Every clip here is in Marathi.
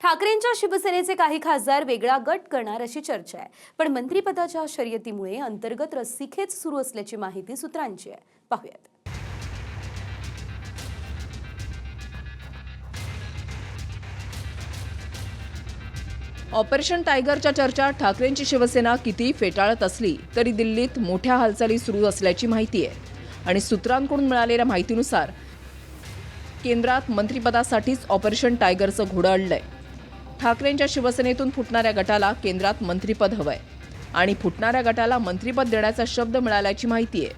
ठाकरेंच्या शिवसेनेचे काही खासदार वेगळा गट करणार अशी चर्चा आहे, पण मंत्रिपदाच्या शर्यतीमुळे अंतर्गत रस्सीखेच सुरू असल्याची माहिती सूत्रांची आहे. पाहूयात. ऑपरेशन टायगरच्या चर्चा ठाकरेंची शिवसेना किती फेटाळत असली तरी दिल्लीत मोठ्या हालचाली सुरू असल्याची माहिती आहे. आणि सूत्रांकडून मिळालेल्या माहितीनुसार केंद्रात मंत्रिपदासाठीच ऑपरेशन टायगरचं घोडं अडलंय. ठाकरेंच्या शिवसेनेतून फुटणाऱ्या गटाला केंद्रात मंत्रिपद हवंय आणि फुटणाऱ्या गटाला मंत्रिपद देण्याचा शब्द मिळाल्याची माहिती आहे.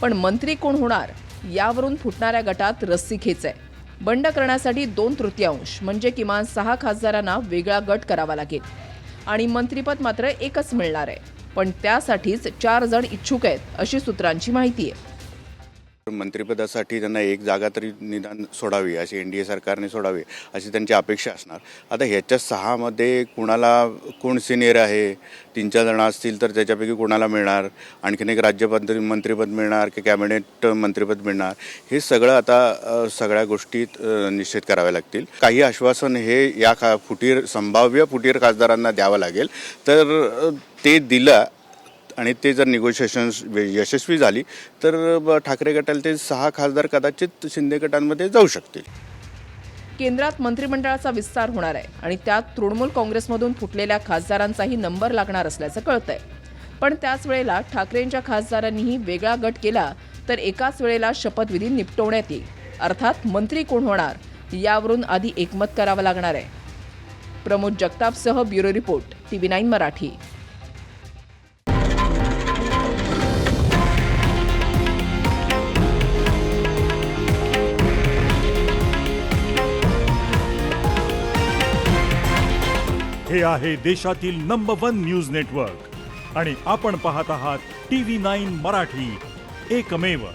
पण मंत्री कोण होणार यावरून फुटणाऱ्या गटात रस्सीखेच आहे. बंड करण्यासाठी 2/3 म्हणजे किमान 6 खासदारांना वेगळा गट करावा लागेल आणि मंत्रिपद मात्र एकच मिळणार आहे. पण त्यासाठीच 4 जण इच्छुक आहेत अशी सूत्रांची माहिती आहे. मंत्रिपदासाठी त्यांना एक जागा तरी निदान सोडावी, अशी एनडीए सरकारने सोडावी अशी त्यांची अपेक्षा असणार. आता ह्याच्या 6मध्ये कोण सिनियर आहे, 3-4 जण असतील तर त्याच्यापैकी कोणाला मिळणार, आणखीन एक मंत्रिपद मिळणार की कॅबिनेट मंत्रिपद मिळणार, हे सगळं आता सगळ्या गोष्टीत निश्चित कराव्या लागतील. काही आश्वासन हे या संभाव्य फुटीर खासदारांना द्यावं लागेल. तर ते दिलं आणि ते जर निगोशिएशन्स यशस्वी झाली तर ठाकरे गटाला ते 6 खासदार कदाचित शिंदे गटांमध्ये जाऊ शकतील. केंद्रात मंत्रिमंडळाचा विस्तार होणार आहे आणि त्यात तृणमूल काँग्रेसमधून फुटलेल्या खासदारांचाही नंबर लागणार असल्याचं कळतंय. पण त्याच वेळेला ठाकरेंच्या खासदारांनीही वेगळा गट केला तर एकाच वेळेला शपथविधी निपटवण्यात येईल. अर्थात मंत्री कोण होणार यावरून आधी एकमत करावं लागणार आहे. प्रमोद जगतापसह ब्युरो रिपोर्ट TV9 मराठी. हे आहे देशातील नंबर 1 न्यूज नेटवर्क आणि आपण पाहत आहात TV9 मराठी, एकमेव.